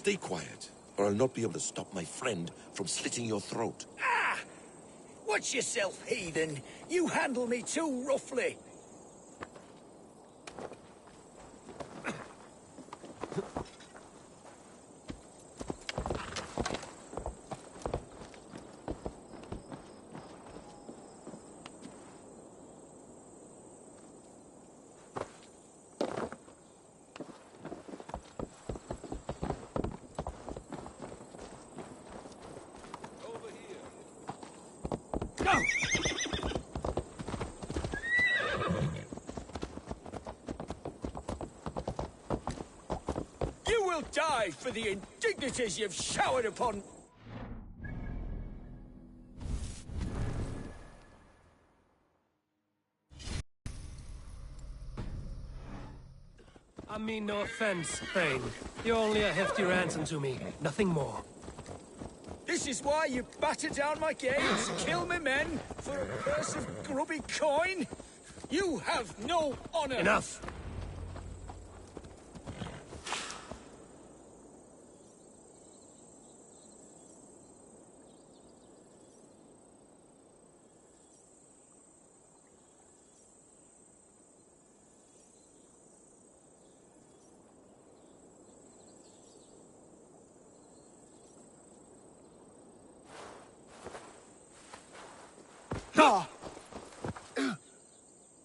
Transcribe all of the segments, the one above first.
Stay quiet, or I'll not be able to stop my friend from slitting your throat. Ah! Watch yourself, heathen. You handle me too roughly. You will die for the indignities you've showered upon... I mean no offense, Thane. You're only a hefty ransom to me, nothing more. This is why you batter down my gates, kill me men, for a purse of grubby coin? You have no honor! Enough!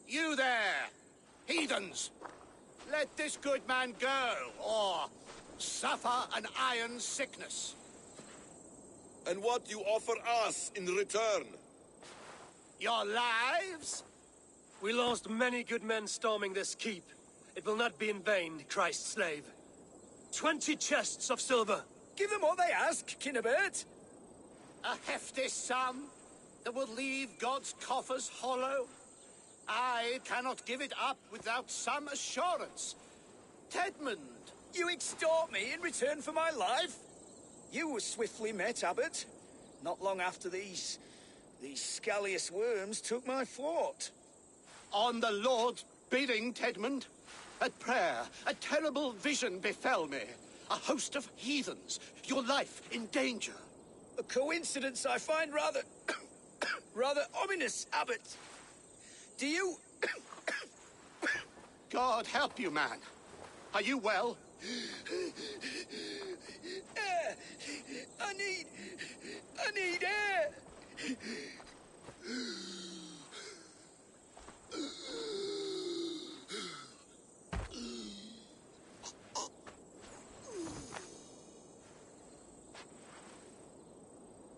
You there, heathens! Let this good man go, or suffer an iron sickness. And what you offer us in return? Your lives? We lost many good men storming this keep. It will not be in vain, Christ's slave. 20 chests of silver. Give them what they ask, Kinnebert. A hefty sum that will leave God's coffers hollow? I cannot give it up without some assurance. Tedmund! You extort me in return for my life? You were swiftly met, Abbot. Not long after these scallious worms took my fort. On the Lord's bidding, Tedmund. At prayer, a terrible vision befell me. A host of heathens, your life in danger. A coincidence I find rather... rather ominous, Abbot. Do you... God help you, man. Are you well? Air! I need air!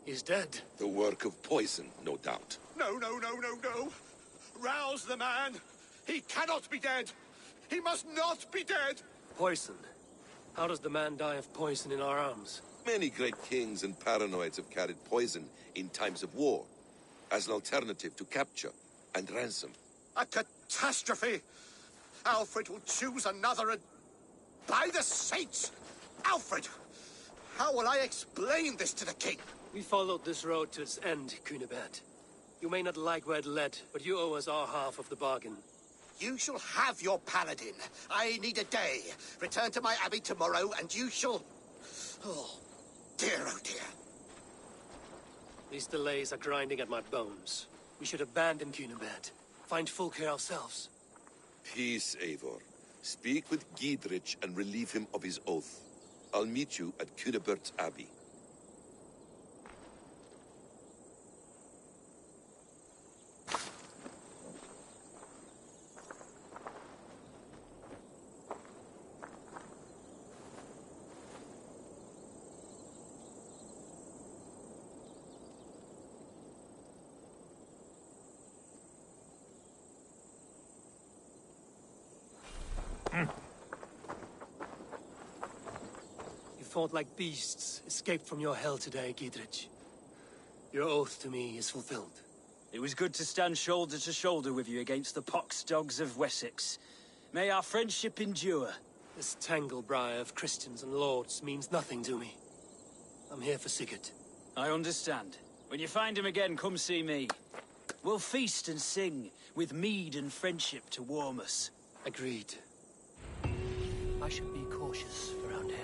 He's dead. The work of poison, no doubt. No. Rouse the man. He cannot be dead. He must not be dead. Poison. How does the man die of poison in our arms? Many great kings and paranoids have carried poison in times of war, as an alternative to capture and ransom. A catastrophe. Alfred will choose another and... By the saints! Alfred! How will I explain this to the king? We followed this road to its end, Cunibert. You may not like where it led, but you owe us our half of the bargain. You shall have your paladin. I need a day. Return to my abbey tomorrow, and you shall... Oh dear. These delays are grinding at my bones. We should abandon Cunibert. Find Fulke ourselves. Peace, Eivor. Speak with Giedrich and relieve him of his oath. I'll meet you at Cunebert's Abbey. You fought like beasts, escaped from your hell today, Giedrich. Your oath to me is fulfilled. It was good to stand shoulder to shoulder with you against the pox dogs of Wessex. May our friendship endure. This tangle-briar of Christians and lords means nothing to me. I'm here for Sigurd. I understand. When you find him again, come see me. We'll feast and sing, with mead and friendship to warm us. Agreed. I should be cautious around here.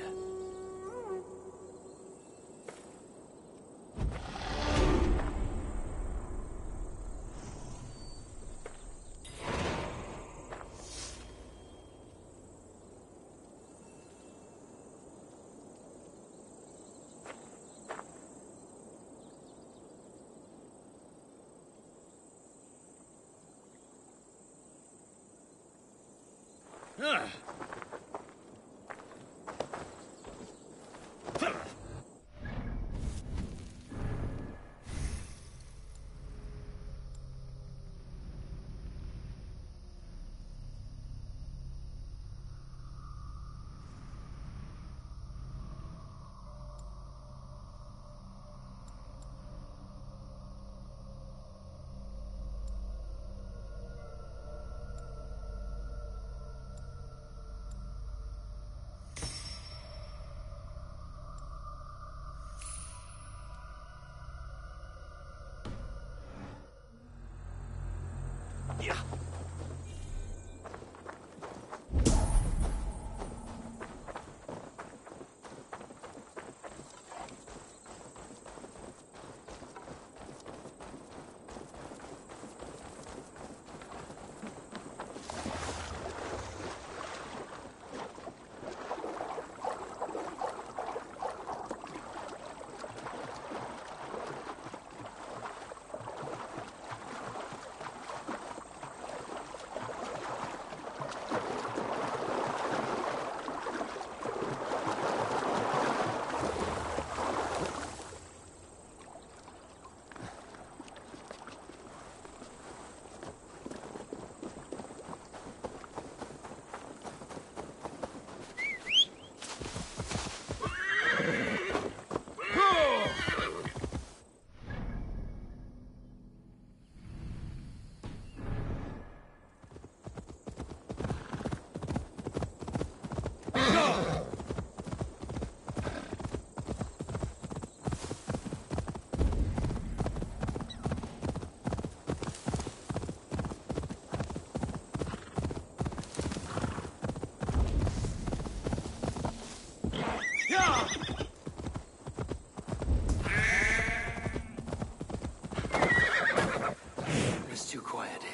It's too quiet here.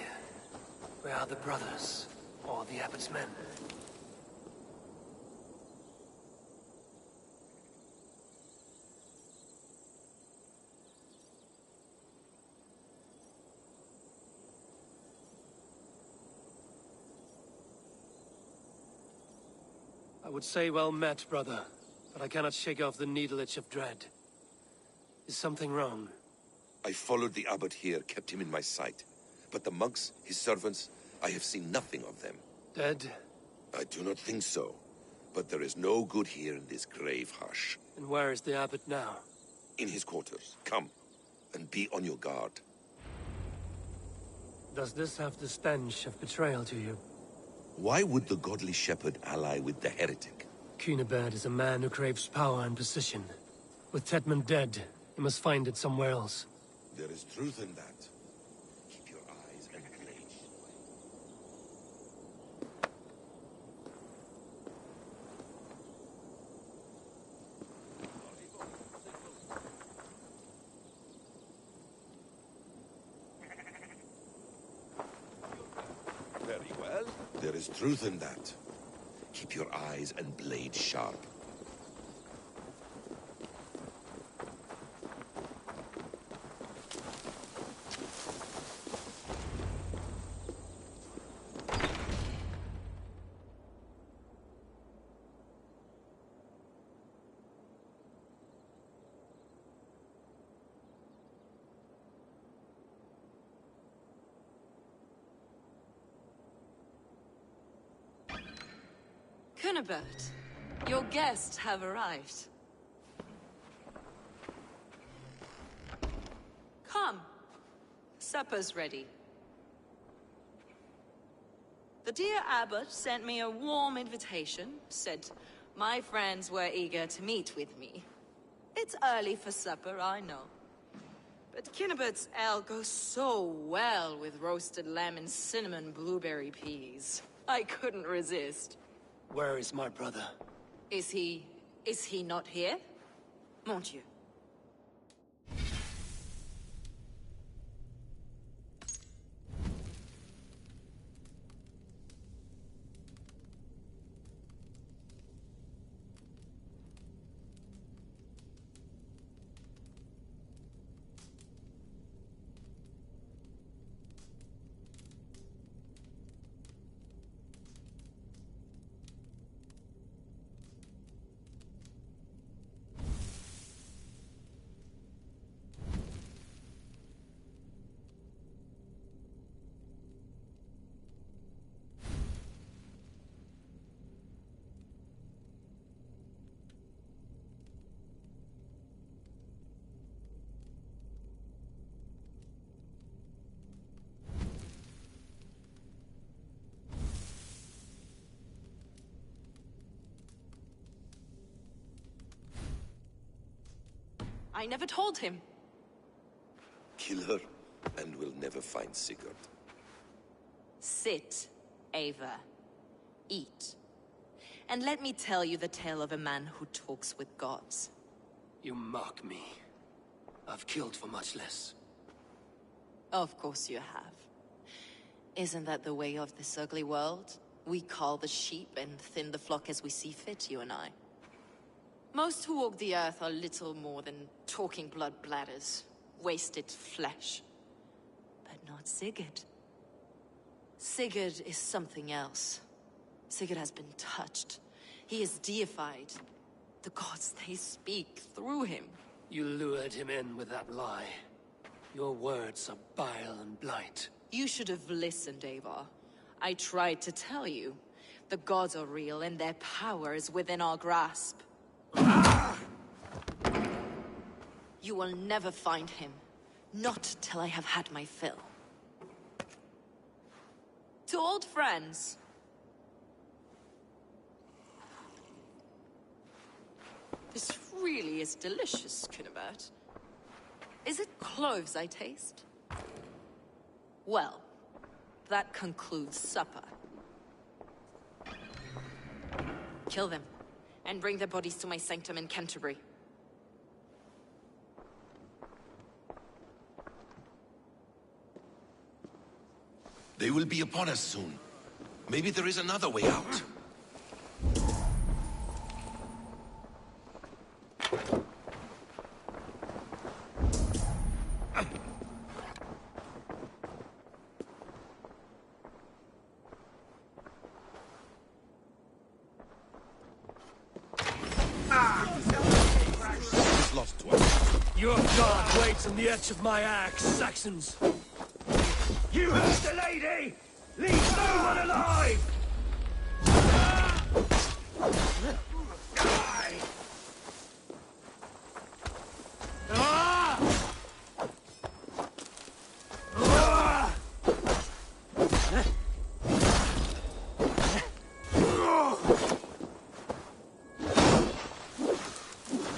Where are the brothers? Or the abbot's men? I would say well met, brother, but I cannot shake off the needle itch of dread. Is something wrong? I followed the abbot here, kept him in my sight. But the monks, his servants, I have seen nothing of them. Dead? I do not think so. But there is no good here in this grave hush. And where is the abbot now? In his quarters. Come, and be on your guard. Does this have the stench of betrayal to you? Why would the godly shepherd ally with the heretic? Cunibert is a man who craves power and position. With Tedman dead, he must find it somewhere else. There is truth in that. Keep your eyes and blades. Very well. There is truth in that. Keep your eyes and blades sharp. Cunibert, your guests have arrived. Come. Supper's ready. The dear abbot sent me a warm invitation, said my friends were eager to meet with me. It's early for supper, I know. But Cunibert's ale goes so well with roasted lamb and cinnamon blueberry peas. I couldn't resist. Where is my brother? Is he not here? Mon Dieu. I never told him. Kill her, and we'll never find Sigurd. Sit, Ava. Eat. And let me tell you the tale of a man who talks with gods. You mock me. I've killed for much less. Of course you have. Isn't that the way of this ugly world? We cull the sheep and thin the flock as we see fit, you and I. Most who walk the earth are little more than talking blood bladders, wasted flesh. But not Sigurd. Sigurd is something else. Sigurd has been touched. He is deified. The gods, they speak through him. You lured him in with that lie. Your words are bile and blight. You should have listened, Eivor. I tried to tell you. The gods are real, and their power is within our grasp. You will never find him. Not till I have had my fill. To old friends. This really is delicious, Cunibert. Is it cloves I taste? Well, that concludes supper. Kill them, and bring their bodies to my sanctum in Canterbury. They will be upon us soon. Maybe there is another way out. He's lost to us. Your god waits on the edge of my axe, Saxons. You heard the lady! Leave no one alive!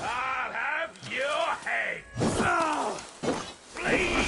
I'll have your head! Please!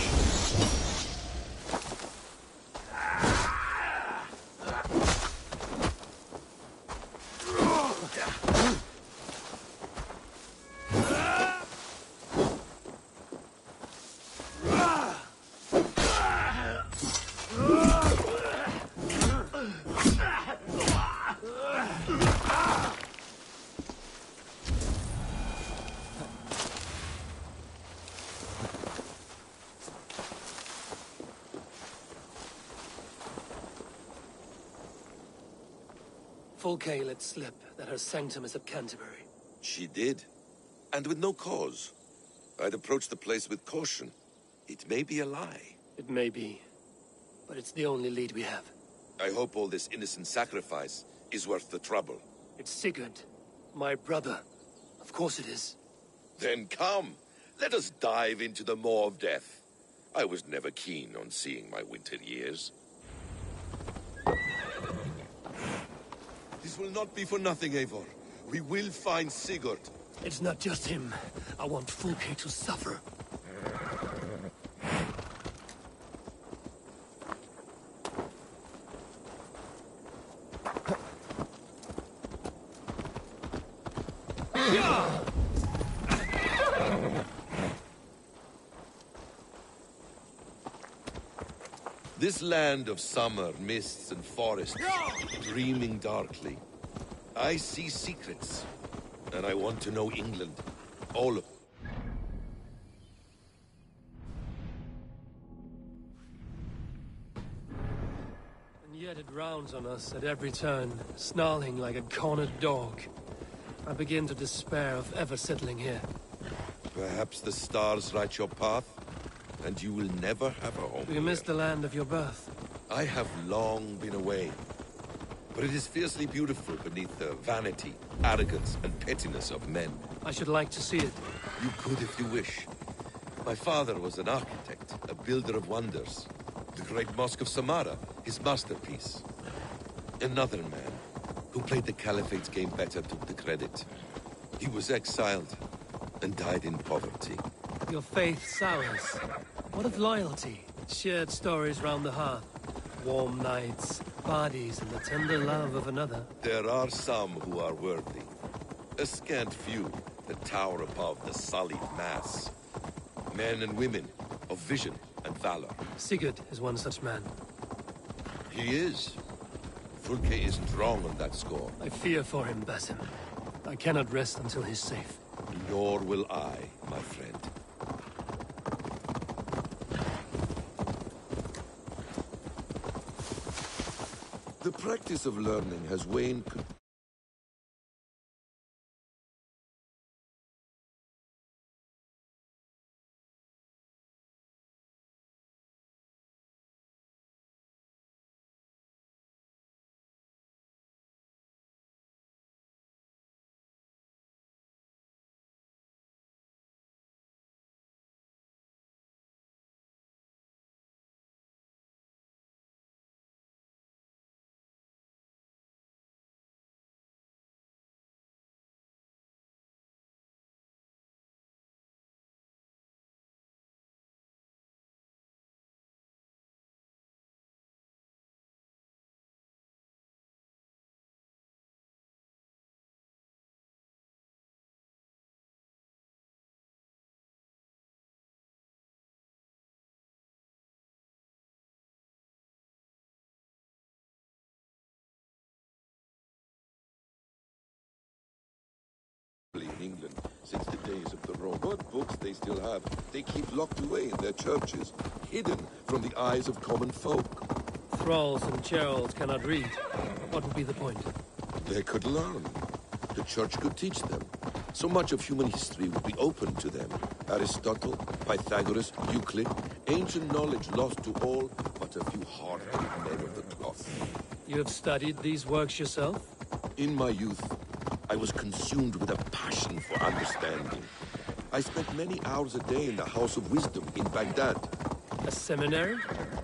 Fulke let slip that her sanctum is at Canterbury. She did. And with no cause. I'd approach the place with caution. It may be a lie. It may be, but it's the only lead we have. I hope all this innocent sacrifice is worth the trouble. It's Sigurd, my brother. Of course it is. Then come, let us dive into the maw of death. I was never keen on seeing my winter years. This will not be for nothing, Eivor. We will find Sigurd. It's not just him. I want Fulke to suffer. This land of summer, mists and forests, dreaming darkly. I see secrets, and I want to know England. All of it. And yet it rounds on us at every turn, snarling like a cornered dog. I begin to despair of ever settling here. Perhaps the stars write your path, and you will never have a home. Do you miss the land of your birth? I have long been away, but it is fiercely beautiful beneath the vanity, arrogance, and pettiness of men. I should like to see it. You could if you wish. My father was an architect, a builder of wonders. The great Mosque of Samarra, his masterpiece. Another man, who played the Caliphate's game better, took the credit. He was exiled, and died in poverty. Your faith sours. What of loyalty? Shared stories round the hearth. Warm nights, parties, and the tender love of another. There are some who are worthy. A scant few that tower above the sullied mass. Men and women of vision and valor. Sigurd is one such man. He is. Fulke isn't wrong on that score. I fear for him, Basim. I cannot rest until he's safe. Nor will I, my friend. The practice of learning has waned. In England since the days of the Rome. What books they still have, they keep locked away in their churches, hidden from the eyes of common folk. Thralls and churls cannot read. What would be the point? They could learn. The church could teach them. So much of human history would be open to them. Aristotle, Pythagoras, Euclid, ancient knowledge lost to all but a few hard-headed men of the cloth. You have studied these works yourself? In my youth, I was consumed with a passion for understanding. I spent many hours a day in the House of Wisdom in Baghdad. A seminary?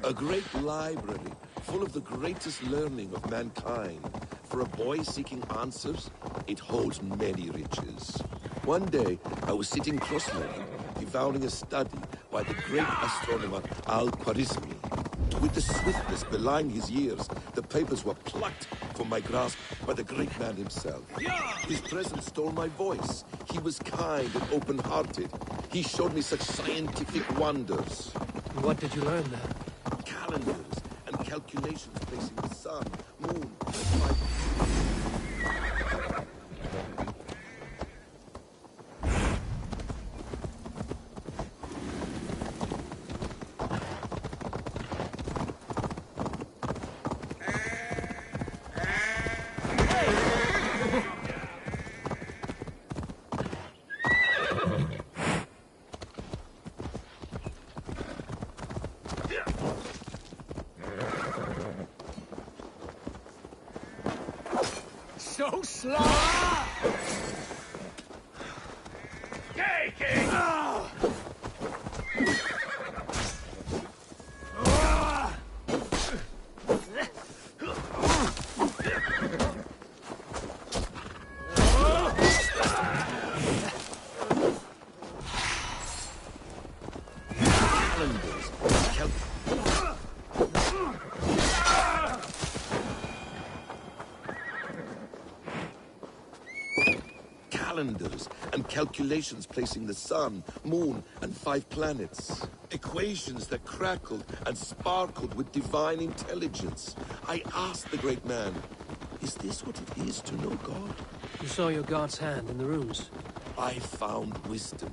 A great library full of the greatest learning of mankind. For a boy seeking answers, it holds many riches. One day, I was sitting cross-legged, devouring a study by the great astronomer Al-Khwarizmi. With the swiftness belying his years, the papers were plucked from my grasp by the great man himself. His presence stole my voice. He was kind and open-hearted. He showed me such scientific wonders. What did you learn there? Calendars and calculations placing the sun, moon, and my... So slow! Calendars and calculations placing the sun, moon, and 5 planets. Equations that crackled and sparkled with divine intelligence. I asked the great man, is this what it is to know God? You saw your god's hand in the runes. I found wisdom,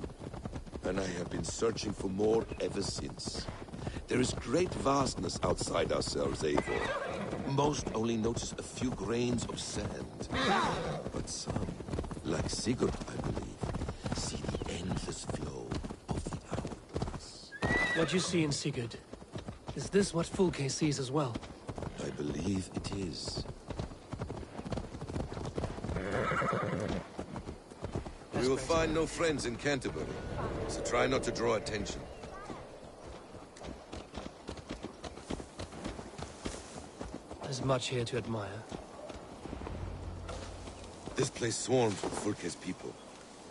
and I have been searching for more ever since. There is great vastness outside ourselves, Eivor. Most only notice a few grains of sand. But some, like Sigurd, I believe, see the endless flow of the hourglass. What you see in Sigurd, is this what Fulke sees as well? I believe it is. We will find no friends in Canterbury, so try not to draw attention. There's much here to admire. This place swarms with Fulke's people.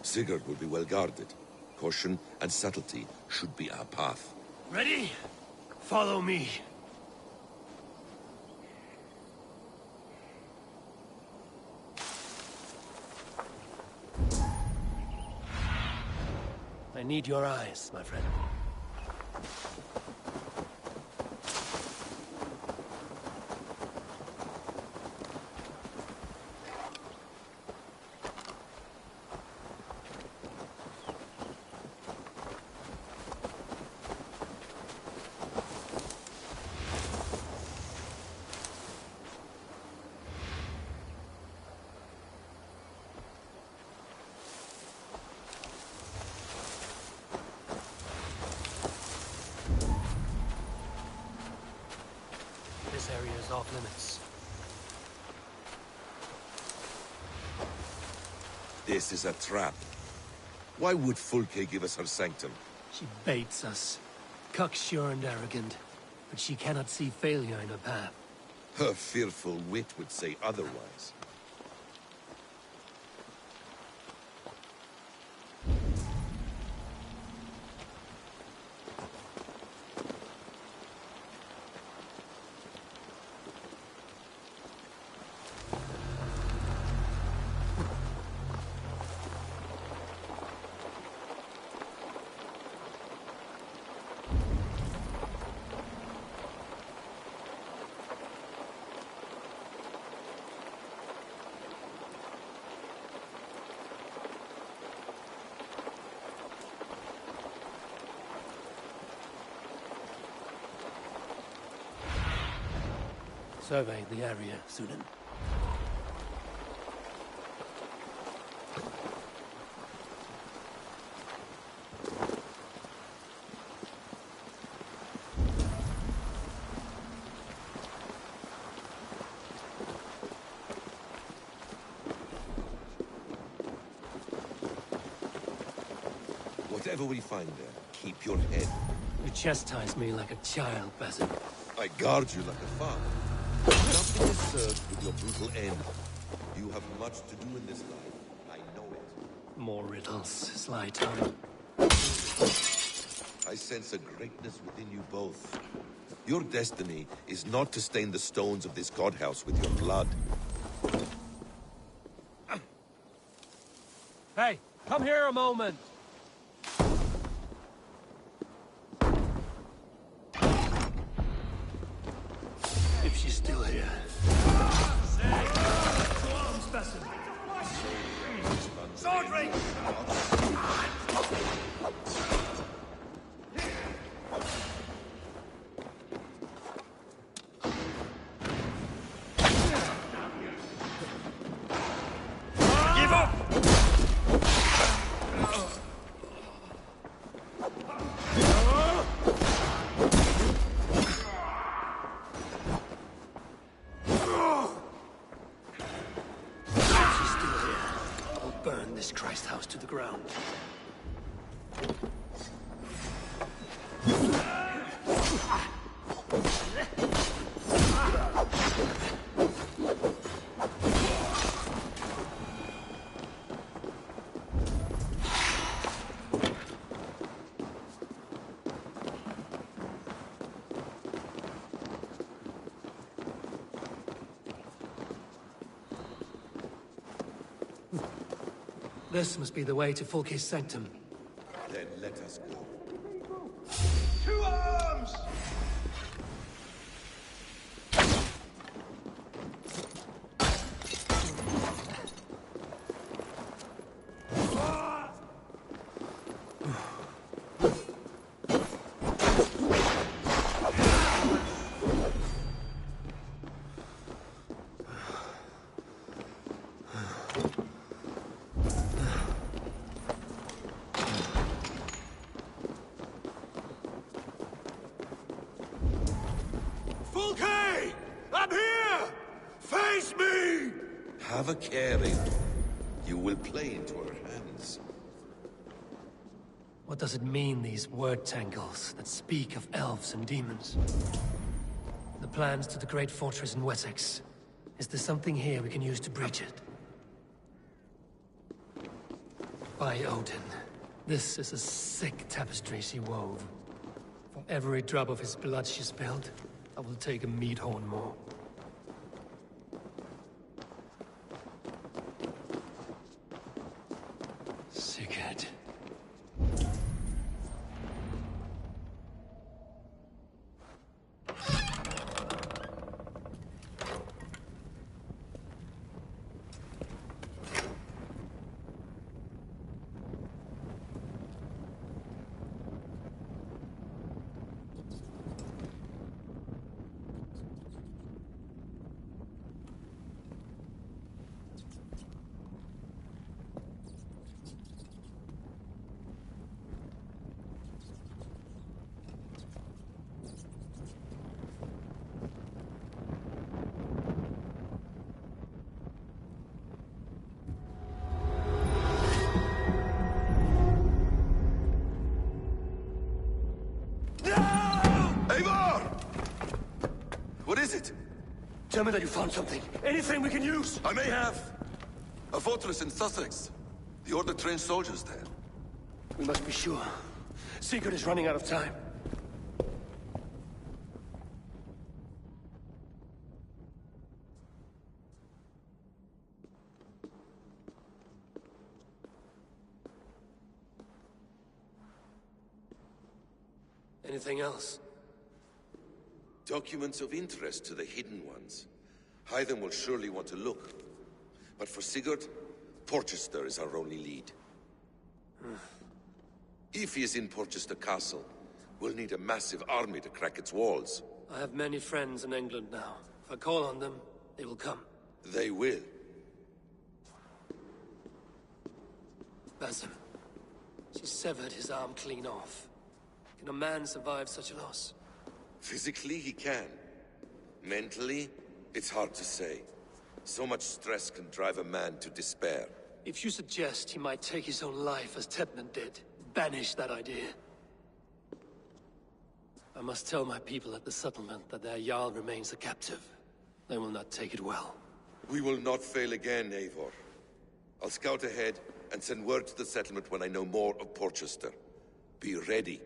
Sigurd will be well guarded. Caution and subtlety should be our path. Ready? Follow me. I need your eyes, my friend. This area is off limits. This is a trap. Why would Fulke give us her sanctum? She baits us. Cocksure and arrogant. But she cannot see failure in her path. Her fearful wit would say otherwise. Survey the area, Sudan. Whatever we find there, keep your head. You chastise me like a child, Basim. I guard you like a father. Nothing is served with your brutal end. You have much to do in this life. I know it. More riddles, sly tongue. I sense a greatness within you both. Your destiny is not to stain the stones of this godhouse with your blood. Hey, come here a moment. If she's still here. Sword ring! Give up! Burn this Christ house to the ground. This must be the way to Fulke's sanctum. Then let us go. To arms! Fulke! I'm here! Face me! Have a care, Aiden. You will play into her hands. What does it mean, these word tangles that speak of elves and demons? The plans to the great fortress in Wessex. Is there something here we can use to breach it? By Odin, this is a sick tapestry she wove. For every drop of his blood she spilled, I will take a meat horn more. Sigurd. What is it? Tell me that you found something. Anything we can use. I may have. A fortress in Sussex. The Order trained soldiers there. We must be sure. Sigurd is running out of time. Anything else? Documents of interest to the Hidden Ones. Hythen will surely want to look. But for Sigurd, Porchester is our only lead. If he is in Porchester Castle, we'll need a massive army to crack its walls. I have many friends in England now. If I call on them, they will come. They will. Basim. She severed his arm clean off. Can a man survive such a loss? Physically, he can. Mentally, it's hard to say. So much stress can drive a man to despair. If you suggest he might take his own life as Tedman did, banish that idea. I must tell my people at the settlement that their Jarl remains a captive. They will not take it well. We will not fail again, Eivor. I'll scout ahead and send word to the settlement when I know more of Porchester. Be ready.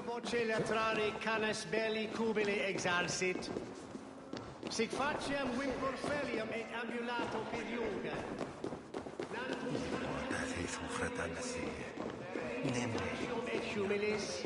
Voce latrari canes belli cubili exarsit. Sic faciem vimpor felium et ambulato per iuga. Faithful fraternity. Nimble. Et humilis.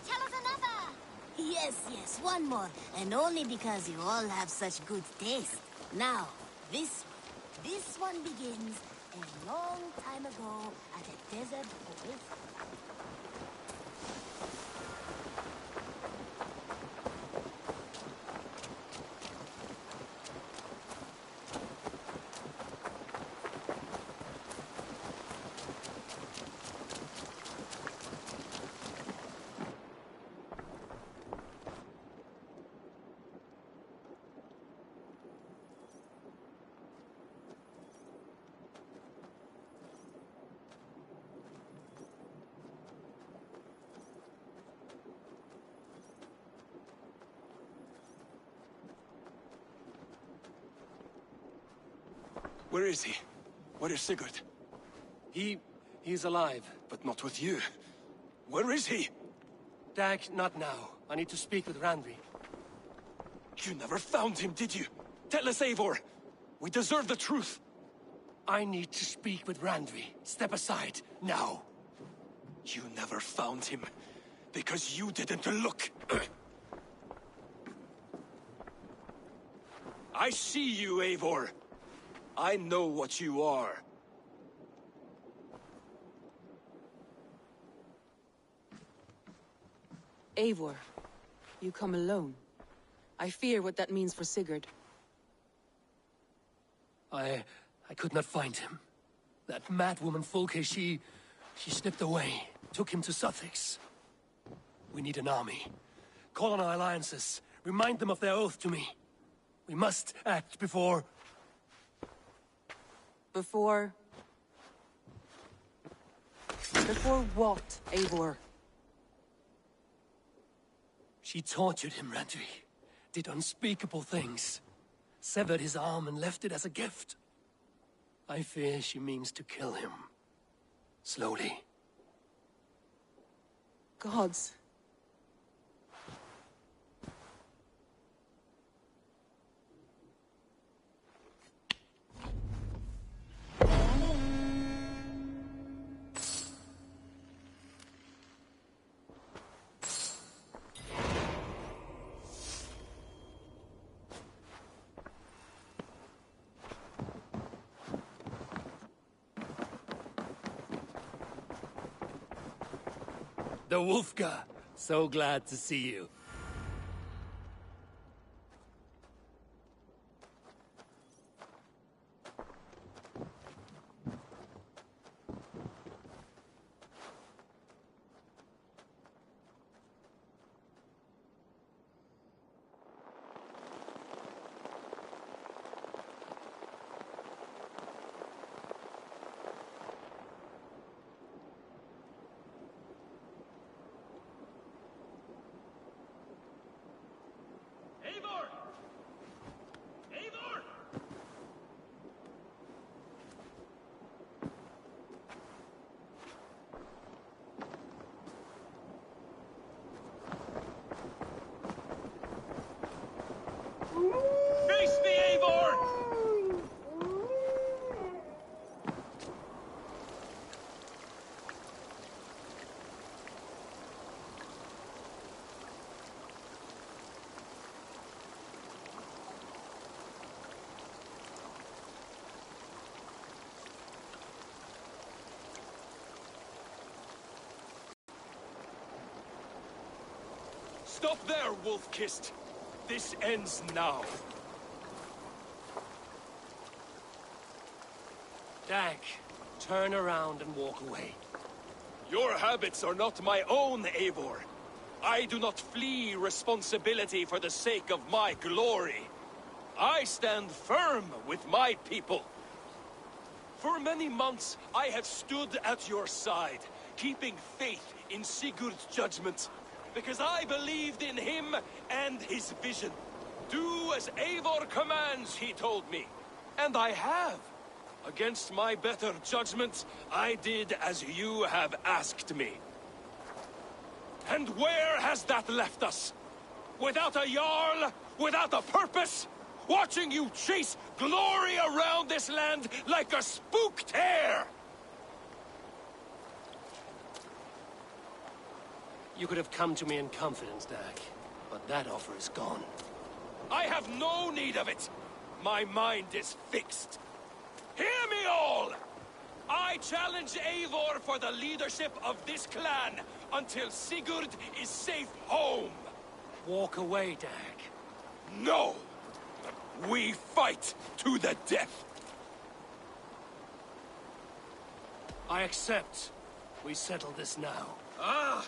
tell us another! Yes, one more. And only because you all have such good taste. Now, this one begins a long time ago at a desert oasis. Where is he? Where is Sigurd? He's alive. But not with you. Where is he? Dag, not now. I need to speak with Randvi. You never found him, did you? Tell us, Eivor. We deserve the truth. I need to speak with Randvi. Step aside, now. You never found him, because you didn't look. I see you, Eivor. I know what you are. Eivor, you come alone. I fear what that means for Sigurd. I could not find him. That madwoman Folke, she slipped away, took him to Sussex. We need an army. Call on our alliances. Remind them of their oath to me. We must act before... Before what, Eivor? She tortured him, Randvi. Did unspeakable things. Severed his arm and left it as a gift. I fear she means to kill him. Slowly. Gods. The Wolfgar. So glad to see you. Face me, Eivor! Stop there, wolf-kissed! This ends now. Dag, turn around and walk away. Your habits are not my own, Eivor. I do not flee responsibility for the sake of my glory. I stand firm with my people. For many months, I have stood at your side, keeping faith in Sigurd's judgment, because I believed in him and his vision. Do as Eivor commands, he told me. And I have. Against my better judgment, I did as you have asked me. And where has that left us? Without a Jarl, without a purpose, watching you chase glory around this land like a spooked hare! You could have come to me in confidence, Dag, but that offer is gone. I have no need of it. My mind is fixed. Hear me all! I challenge Eivor for the leadership of this clan until Sigurd is safe home. Walk away, Dag. No! We fight to the death! I accept. We settle this now. Ah!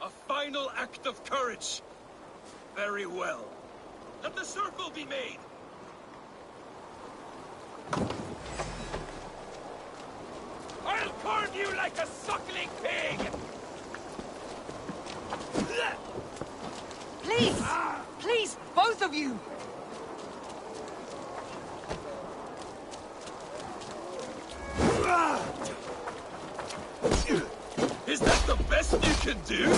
A final act of courage. Very well. Let the circle be made. I'll carve you like a suckling pig! Please! Please, both of you! Is that the best you can do?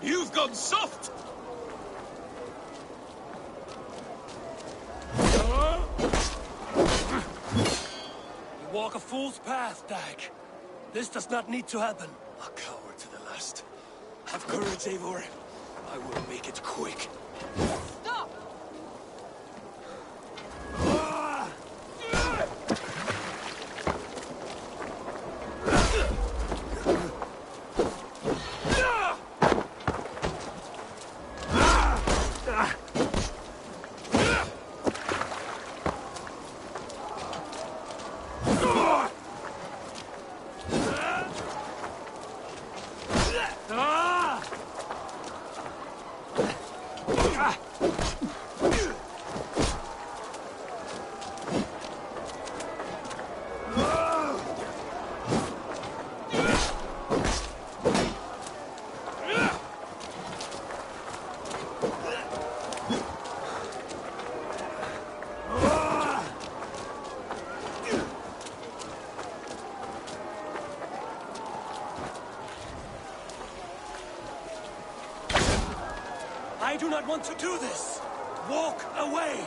You've gone soft! You walk a fool's path, Dag. This does not need to happen. A coward to the last. Have courage, Eivor. I will make it quick. Stop! I do not want to do this! Walk away!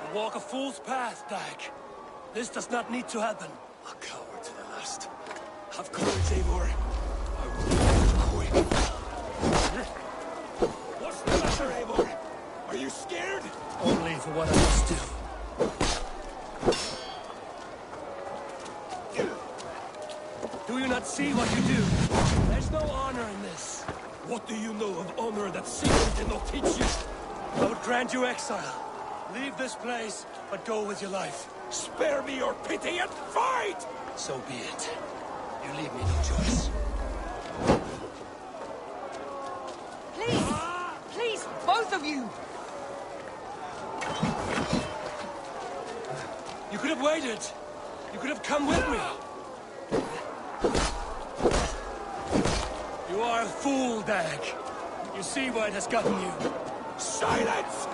You walk a fool's path, Dag. This does not need to happen. A coward to the last. Have courage, Eivor. I will make it quick. What's the matter, Eivor? Are you scared? Only for what I must do. Do you not see what you do? There's no honor in this. What do you know of honor that Sigurd did not teach you? I would grant you exile. Leave this place, but go with your life. Spare me your pity and fight! So be it. You leave me no choice. Please! Please, both of you! You could have waited. You could have come with me. You are a fool, Dag. You see where it has gotten you. Silence!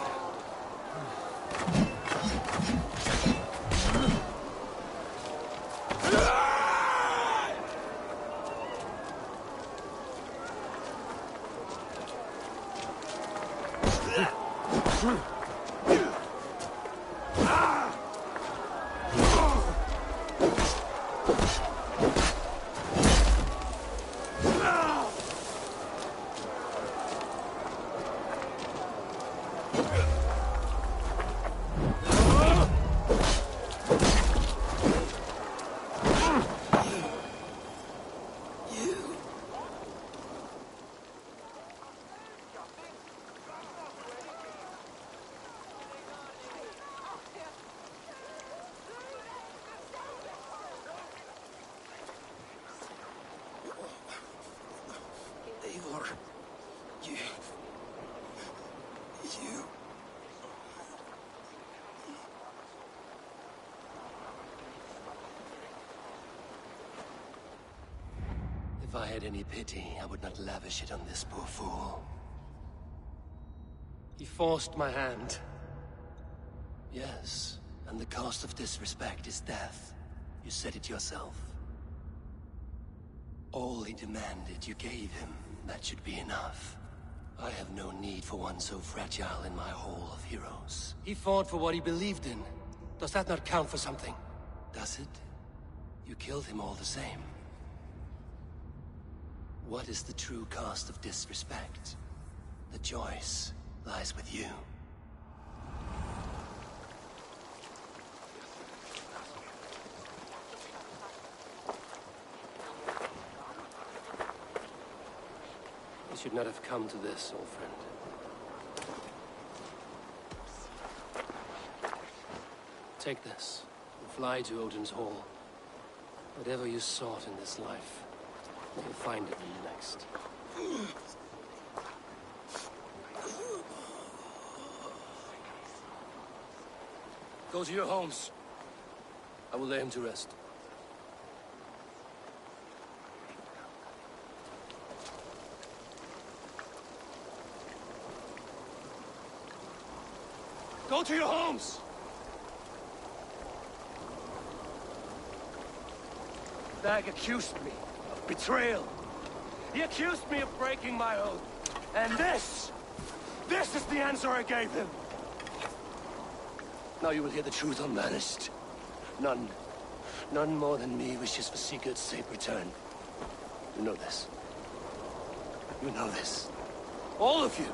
Eivor, you... If I had any pity, I would not lavish it on this poor fool. He forced my hand. Yes, and the cost of disrespect is death. You said it yourself. All he demanded, you gave him. That should be enough. I have no need for one so fragile in my hall of heroes. He fought for what he believed in. Does that not count for something? Does it? You killed him all the same. What is the true cost of disrespect? The choice lies with you. You should not have come to this, old friend. Take this, and fly to Odin's Hall. Whatever you sought in this life, you'll find it in the next. Go to your homes. I will lay him to rest. Go to your homes! Dag accused me of betrayal. He accused me of breaking my oath. And this is the answer I gave him. Now you will hear the truth unbanished. None more than me wishes for Sigurd's safe return. You know this. You know this. All of you.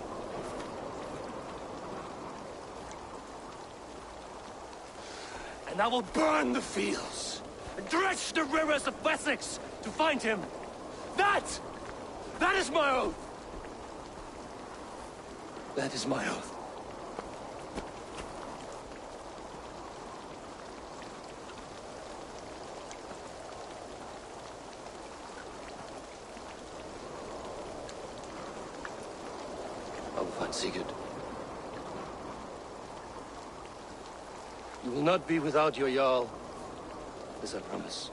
And I will burn the fields and dredge the rivers of Wessex to find him. That is my oath. That is my oath. I will find Sigurd. You will not be without your Jarl. This I promise.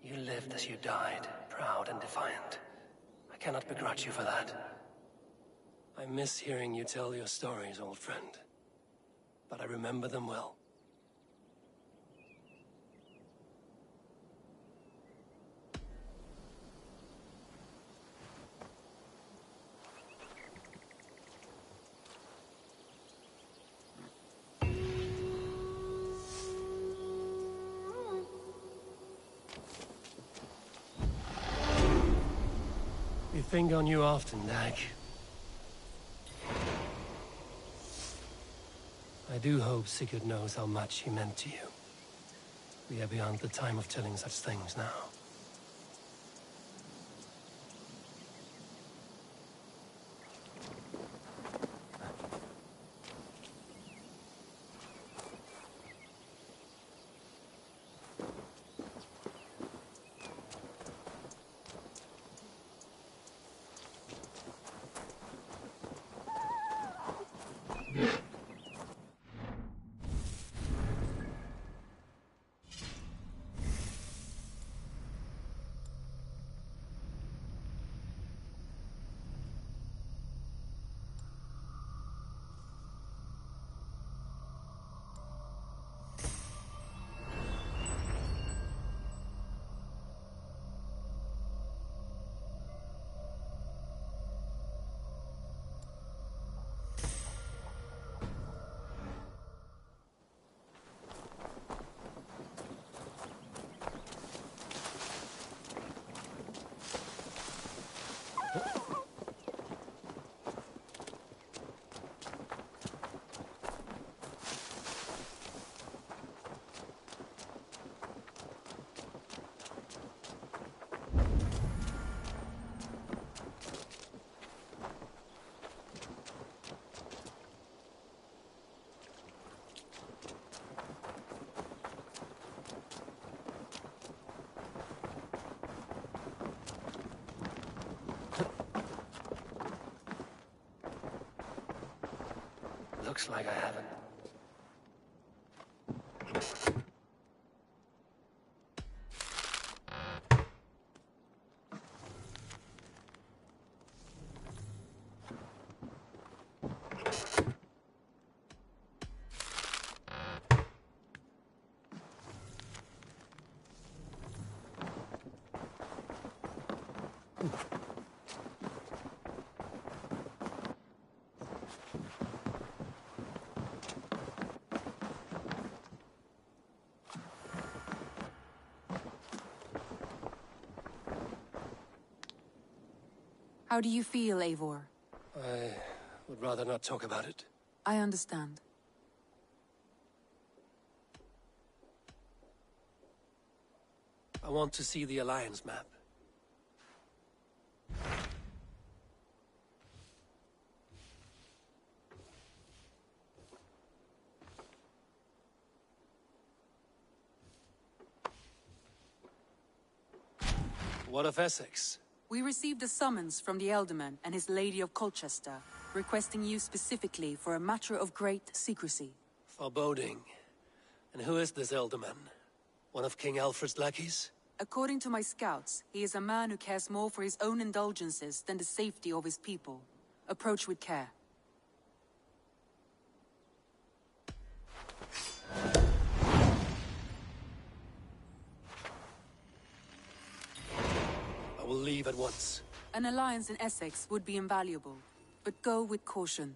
You lived as you died, proud and defiant. I cannot begrudge you for that. I miss hearing you tell your stories, old friend. But I remember them well. We think on you often, Dag. I do hope Sigurd knows how much he meant to you. We are beyond the time of telling such things now. Looks like I haven't. How do you feel, Eivor? I would rather not talk about it. I understand. I want to see the Alliance map. What of Essex? We received a summons from the Elderman and his Lady of Colchester, requesting you specifically for a matter of great secrecy. Foreboding. And who is this Elderman? One of King Alfred's lackeys? According to my scouts, he is a man who cares more for his own indulgences than the safety of his people. Approach with care. I will leave at once. An alliance in Essex would be invaluable, but go with caution.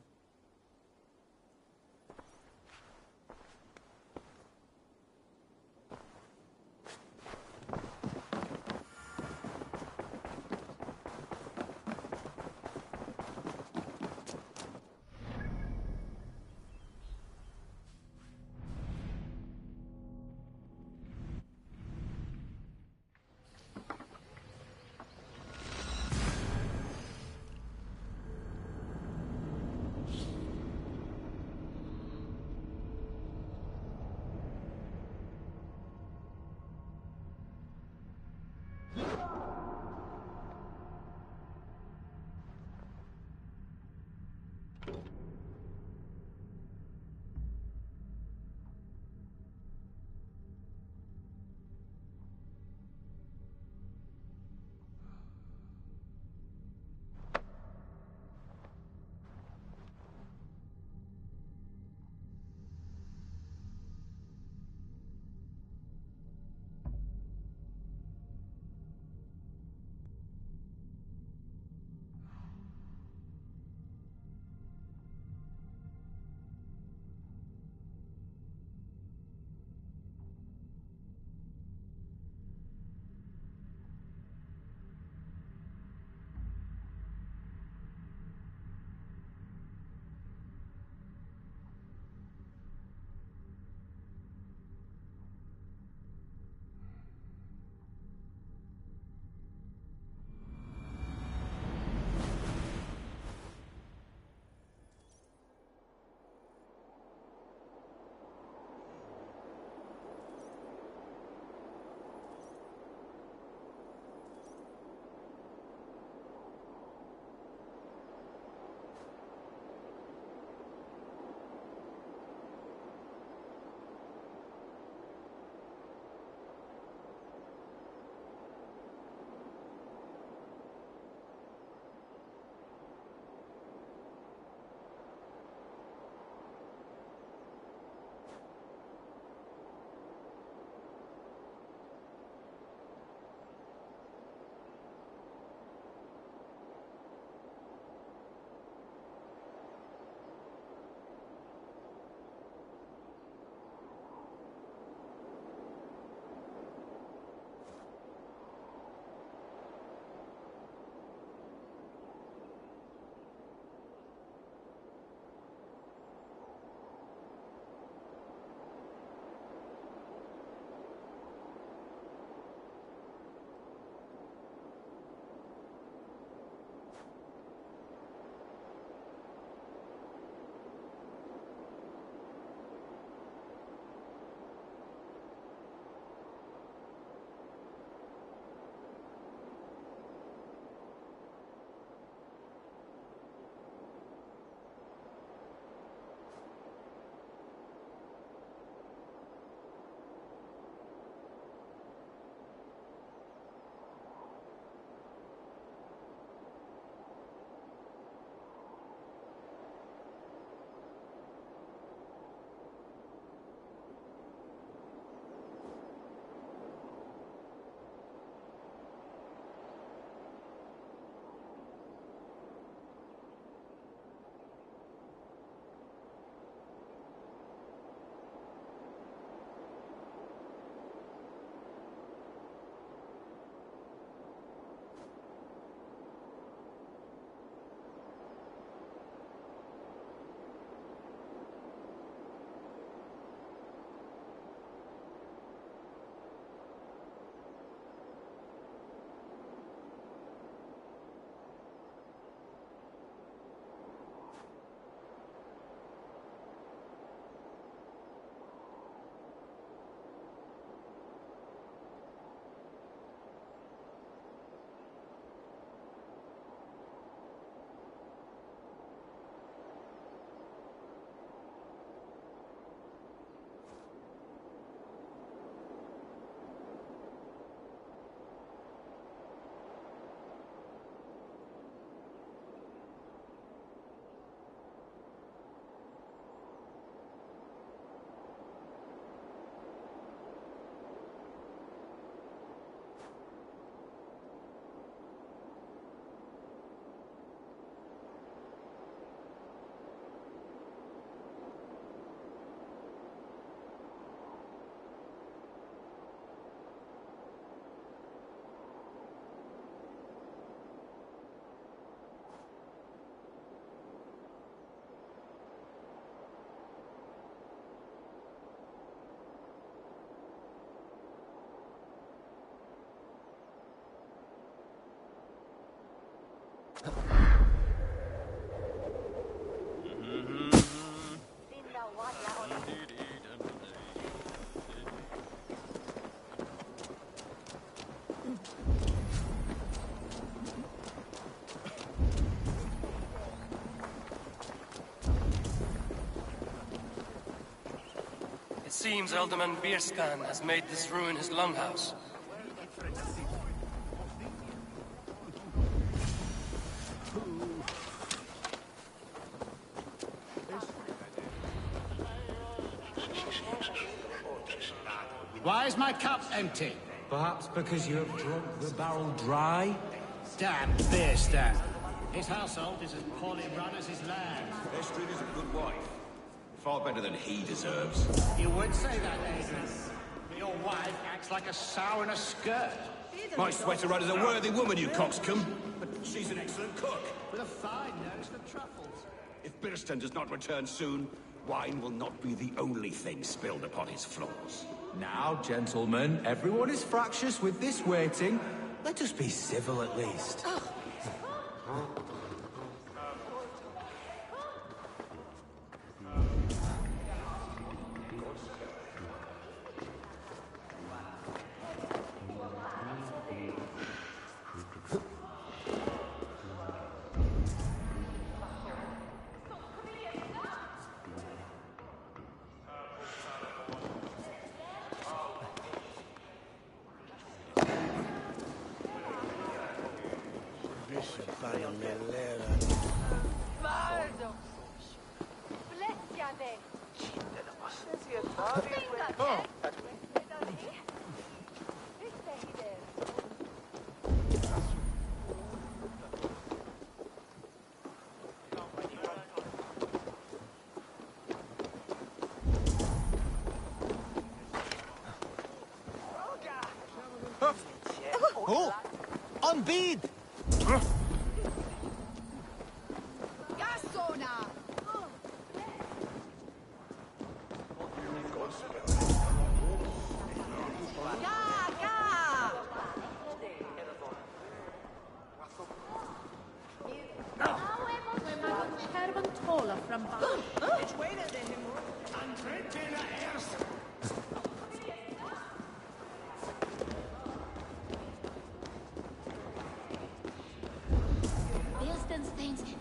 seems Alderman Bierskan has made this ruin his longhouse. Why is my cup empty? Perhaps because you have drunk the barrel dry? Damn beer stand. His household is as poorly run as his land. Estrid is a good wife. Far better than he deserves. You would say that, Adrian. Your wife acts like a sow in a skirt. My sweater rider's a worthy woman, you coxcomb. But she's an excellent cook. With a fine nose for truffles. If Birston does not return soon, wine will not be the only thing spilled upon his floors. Now, gentlemen, everyone is fractious with this waiting. Let us be civil at least. Oh! On bead!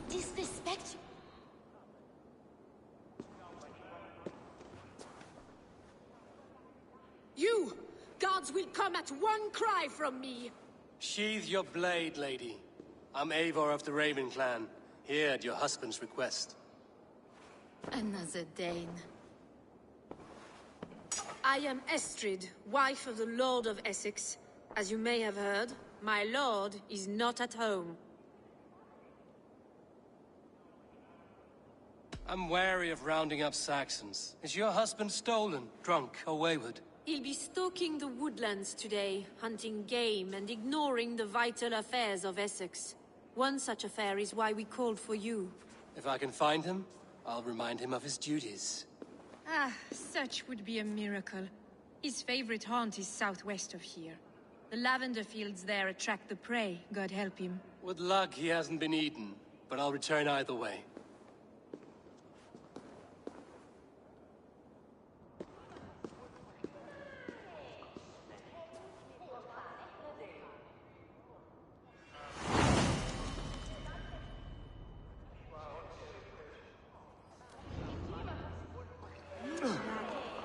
Disrespect you. You! Gods will come at one cry from me! Sheathe your blade, lady. I'm Eivor of the Raven clan, here at your husband's request. Another Dane. I am Estrid, wife of the Lord of Essex. As you may have heard, my lord is not at home. I'm wary of rounding up Saxons. Is your husband stolen, drunk, or wayward? He'll be stalking the woodlands today, hunting game and ignoring the vital affairs of Essex. One such affair is why we called for you. If I can find him, I'll remind him of his duties. Ah, such would be a miracle. His favorite haunt is southwest of here. The lavender fields there attract the prey, God help him. With luck, he hasn't been eaten, but I'll return either way.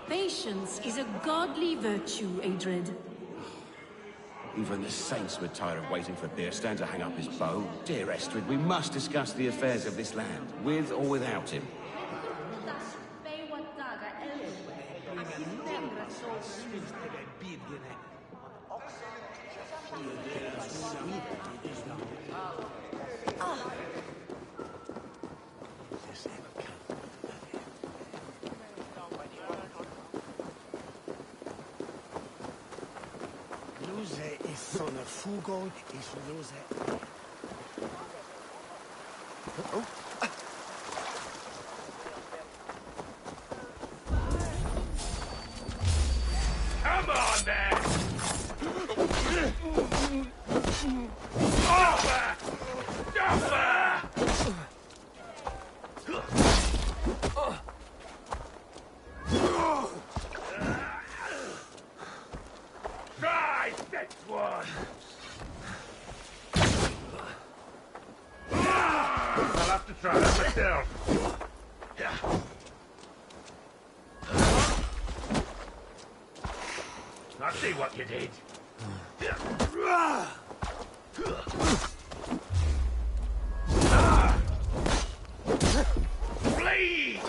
Patience is a godly virtue, Adred. Even the saints would tire of waiting for Birstan to hang up his bow. Dear Estrid, we must discuss the affairs of this land, with or without him. Fugo is lose. Come on, man! Try next one! I'll have to try that myself. I see what you did. Flee!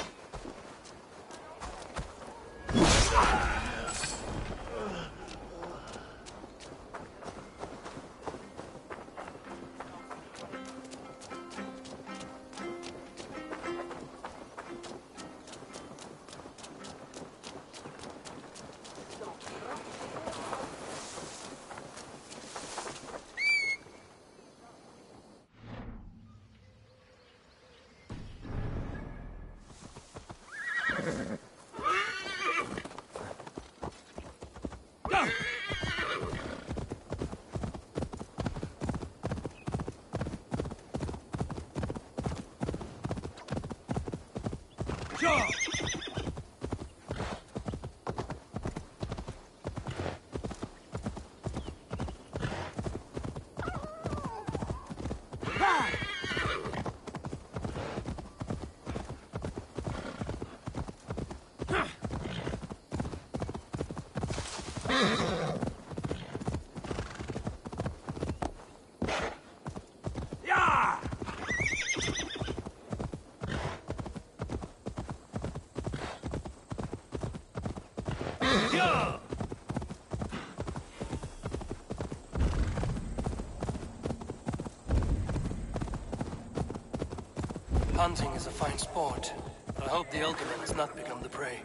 Hunting is a fine sport, but I hope the Alderman has not become the prey.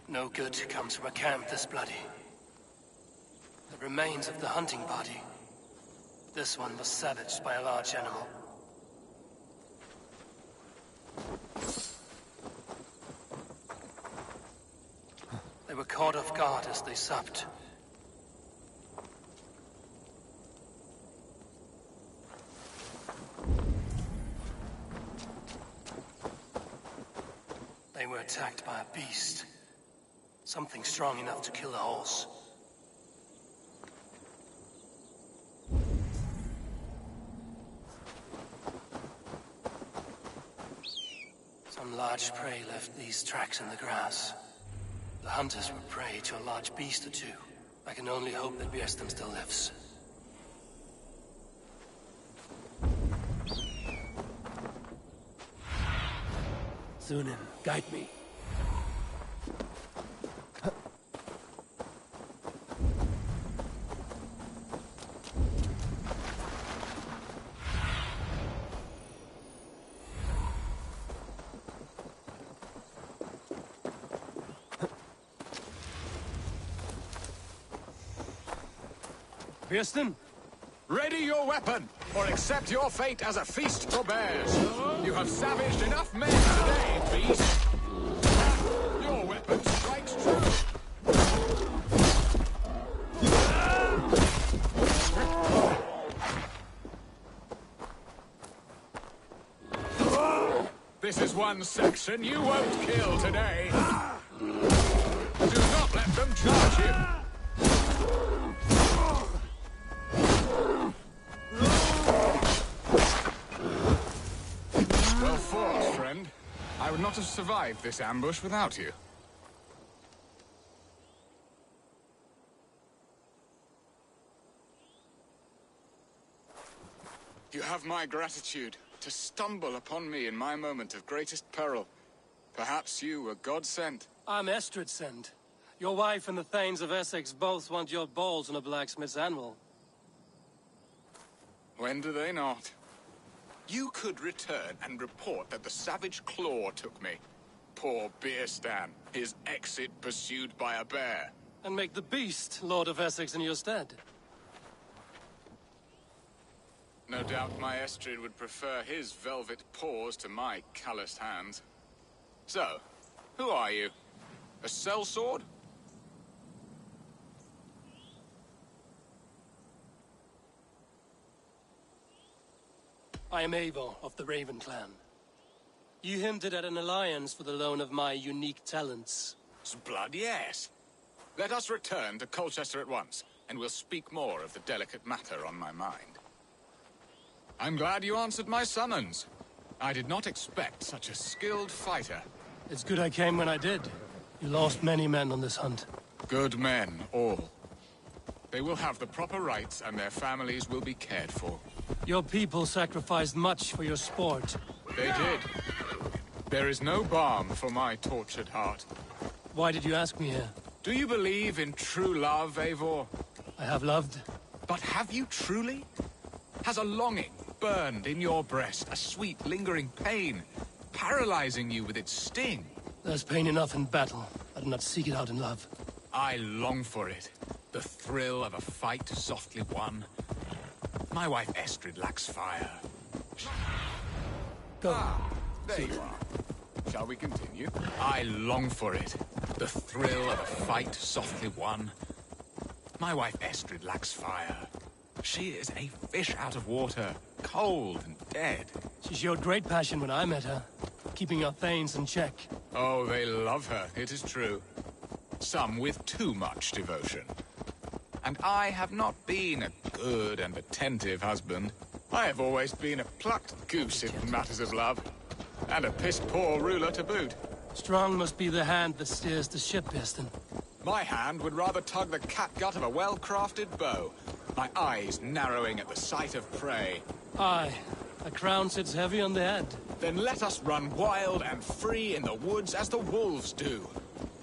No good comes from a camp this bloody. The remains of the hunting party. This one was savaged by a large animal. They were caught off guard as they supped. They were attacked by a beast. Something strong enough to kill a horse. Some large prey left these tracks in the grass. The hunters were prey to a large beast or two. I can only hope that Björnstam still lives. Sunan, guide me. Björnstam? Ready your weapon, or accept your fate as a feast for bears. You have savaged enough men today, beast. Your weapon strikes true. This is one section you won't kill today. Do not let them charge you. Well fought, friend. I would not have survived this ambush without you. You have my gratitude to stumble upon me in my moment of greatest peril. Perhaps you were God-sent. I'm Estrid sent. Your wife and the Thanes of Essex both want your balls on a blacksmith's anvil. When do they not? You could return and report that the savage claw took me. Poor Björnstam, his exit pursued by a bear. And make the beast Lord of Essex in your stead. No doubt my Estrid would prefer his velvet paws to my calloused hands. So, who are you? A sellsword? I am Eivor of the Raven clan. You hinted at an alliance for the loan of my unique talents. Blood, yes. Let us return to Colchester at once, and we'll speak more of the delicate matter on my mind. I'm glad you answered my summons. I did not expect such a skilled fighter. It's good I came when I did. You lost many men on this hunt. Good men, all. They will have the proper rights and their families will be cared for. Your people sacrificed much for your sport. They did. There is no balm for my tortured heart. Why did you ask me here? Do you believe in true love, Eivor? I have loved. But have you truly? Has a longing burned in your breast, a sweet, lingering pain, paralyzing you with its sting? There's pain enough in battle. I do not seek it out in love. I long for it. The thrill of a fight softly won. My wife Estrid lacks fire. Go. There you are. Shall we continue? I long for it. The thrill of a fight softly won. My wife Estrid lacks fire. She is a fish out of water, cold and dead. She showed great passion when I met her, keeping her thanes in check. Oh, they love her, it is true. Some with too much devotion. And I have not been a good and attentive husband. I have always been a plucked goose in matters of love. And a piss-poor ruler to boot. Strong must be the hand that steers the ship, Piston. My hand would rather tug the catgut of a well-crafted bow. My eyes narrowing at the sight of prey. Aye, a crown sits heavy on the head. Then let us run wild and free in the woods as the wolves do.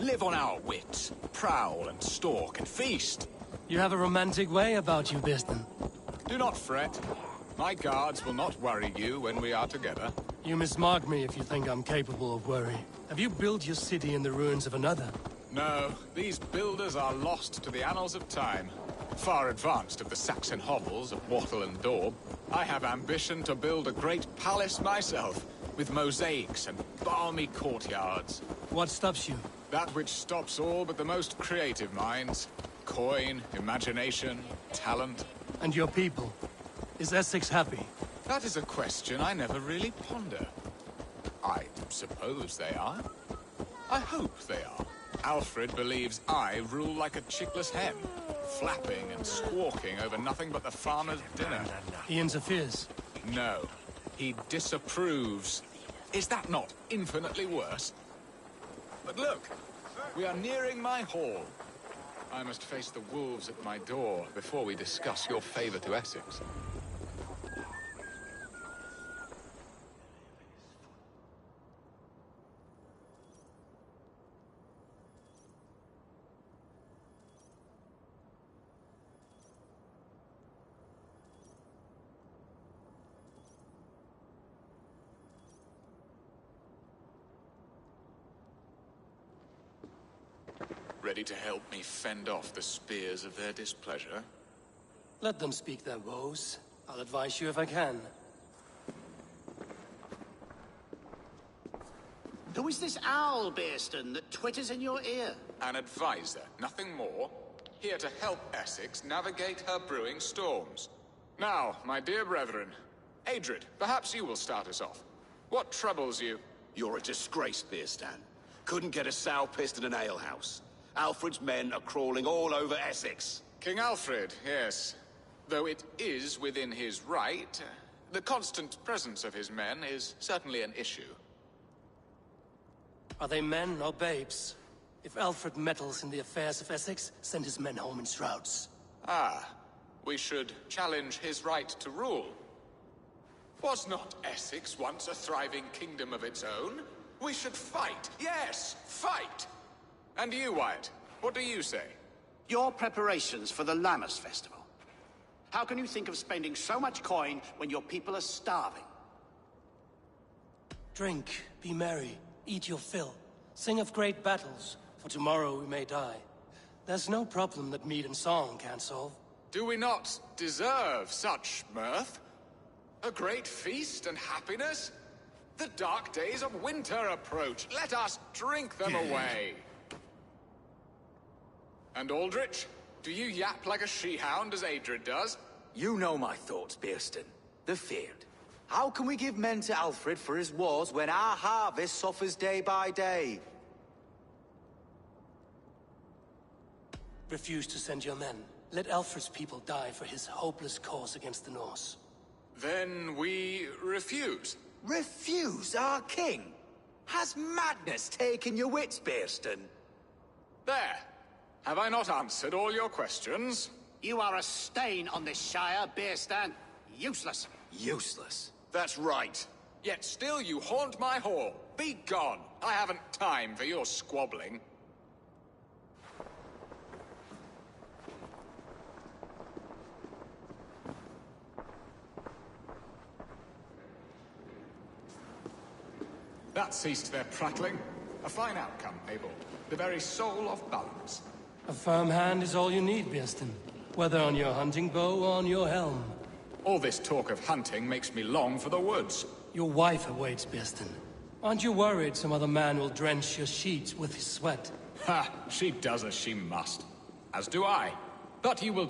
Live on our wits, prowl and stalk and feast. You have a romantic way about you, Piston. Do not fret. My guards will not worry you when we are together. You mismark me if you think I'm capable of worry. Have you built your city in the ruins of another? No, these builders are lost to the annals of time. Far advanced of the Saxon hovels of Wattle and Daub, I have ambition to build a great palace myself, with mosaics and balmy courtyards. What stops you? That which stops all but the most creative minds. Coin, imagination, talent. And your people? Is Essex happy? That is a question I never really ponder. I suppose they are. I hope they are. Alfred believes I rule like a chickless hen, flapping and squawking over nothing but the farmer's dinner. He interferes? No. He disapproves. Is that not infinitely worse? But look, we are nearing my hall. I must face the wolves at my door before we discuss your favor to Essex. Ready to help me fend off the spears of their displeasure? Let them speak their woes. I'll advise you if I can. Who is this owl, Bearston, that twitters in your ear? An advisor, nothing more. Here to help Essex navigate her brewing storms. Now, my dear brethren, Adrid, perhaps you will start us off. What troubles you? You're a disgrace, Beerstan. Couldn't get a sow pissed in an alehouse. Alfred's men are crawling all over Essex. King Alfred, yes. Though it is within his right, the constant presence of his men is certainly an issue. Are they men or babes? If Alfred meddles in the affairs of Essex, send his men home in shrouds. Ah, we should challenge his right to rule. Was not Essex once a thriving kingdom of its own? We should fight, yes, fight! And you, Wyatt, what do you say? Your preparations for the Lammas festival. How can you think of spending so much coin when your people are starving? Drink, be merry, eat your fill. Sing of great battles, for tomorrow we may die. There's no problem that mead and song can't solve. Do we not deserve such mirth? A great feast and happiness? The dark days of winter approach. Let us drink them away. And Aldrich, do you yap like a she-hound as Adrid does? You know my thoughts, Bearston. The feared. How can we give men to Alfred for his wars when our harvest suffers day by day? Refuse to send your men. Let Alfred's people die for his hopeless cause against the Norse. Then we refuse. Refuse our king? Has madness taken your wits, Bearston? There. Have I not answered all your questions? You are a stain on this Shire, Beerstan. Useless. Useless. That's right. Yet still you haunt my hall. Be gone. I haven't time for your squabbling. That ceased their prattling. A fine outcome, Abel. The very soul of balance. A firm hand is all you need, Beerstan. Whether on your hunting bow or on your helm. All this talk of hunting makes me long for the woods. Your wife awaits, Beerstan. Aren't you worried some other man will drench your sheets with his sweat? Ha! She does as she must. As do I. But you will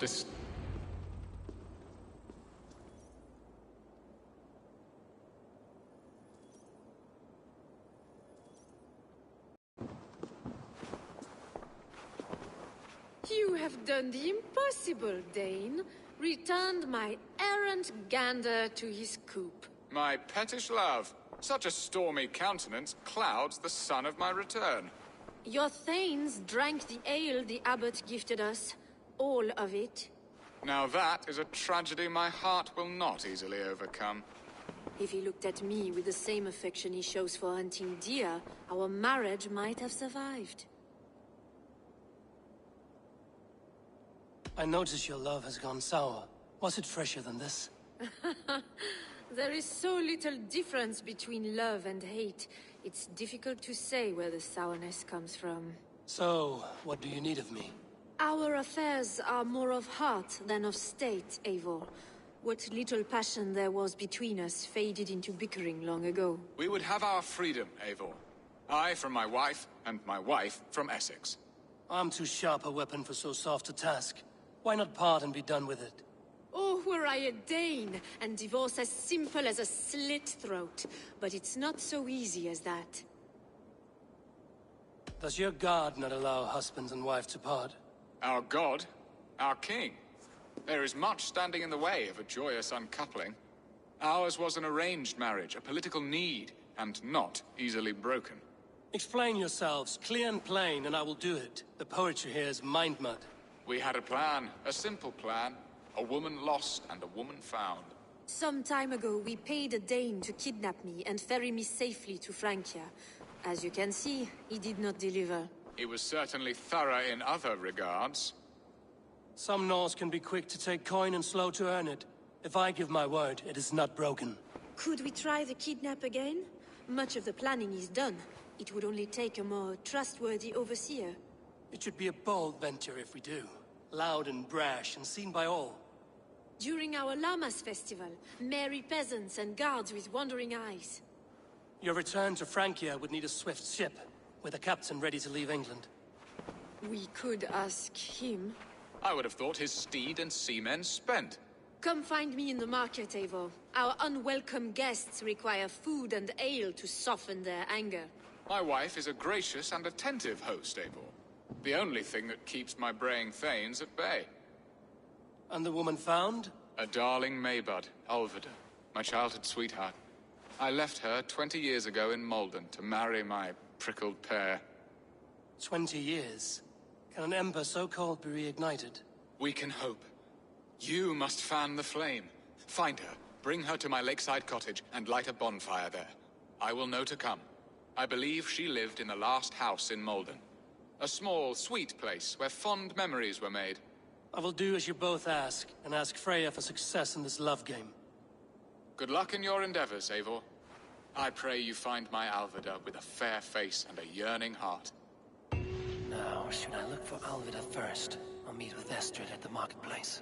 You have done the impossible, Dane. Returned my errant gander to his coop. My pettish love. Such a stormy countenance clouds the sun of my return. Your thanes drank the ale the abbot gifted us. All of it. Now that is a tragedy my heart will not easily overcome. If he looked at me with the same affection he shows for hunting deer, our marriage might have survived. I notice your love has gone sour. Was it fresher than this? There is so little difference between love and hate. It's difficult to say where the sourness comes from. So, what do you need of me? Our affairs are more of heart than of state, Eivor. What little passion there was between us faded into bickering long ago. We would have our freedom, Eivor. I from my wife, and my wife from Essex. I'm too sharp a weapon for so soft a task. Why not part and be done with it? Oh, were I a Dane, and divorce as simple as a slit throat. But it's not so easy as that. Does your god not allow husband and wife to part? Our god? Our king? There is much standing in the way of a joyous uncoupling. Ours was an arranged marriage, a political need, and not easily broken. Explain yourselves, clear and plain, and I will do it. The poetry here is mind mud. We had a plan, a simple plan. A woman lost and a woman found. Some time ago, we paid a Dane to kidnap me and ferry me safely to Francia. As you can see, he did not deliver. He was certainly thorough in other regards. Some Norse can be quick to take coin and slow to earn it. If I give my word, it is not broken. Could we try the kidnap again? Much of the planning is done. It would only take a more trustworthy overseer. It should be a bold venture if we do. Loud and brash and seen by all. During our Llamas festival, merry peasants and guards with wandering eyes. Your return to Francia would need a swift ship, with a captain ready to leave England. We could ask him. I would have thought his steed and seamen spent. Come find me in the market, Eivor. Our unwelcome guests require food and ale to soften their anger. My wife is a gracious and attentive host, Eivor. The only thing that keeps my braying thanes at bay. And the woman found? A darling Maybud, Alvida, my childhood sweetheart. I left her 20 years ago in Malden to marry my prickled pear. 20 years? Can an ember so cold be reignited? We can hope. You must fan the flame. Find her, bring her to my lakeside cottage, and light a bonfire there. I will know to come. I believe she lived in the last house in Malden. A small, sweet place where fond memories were made. I will do as you both ask, and ask Freya for success in this love game. Good luck in your endeavors, Eivor. I pray you find my Alvida with a fair face and a yearning heart. Now, should I look for Alvida first, or meet with Estrid at the marketplace?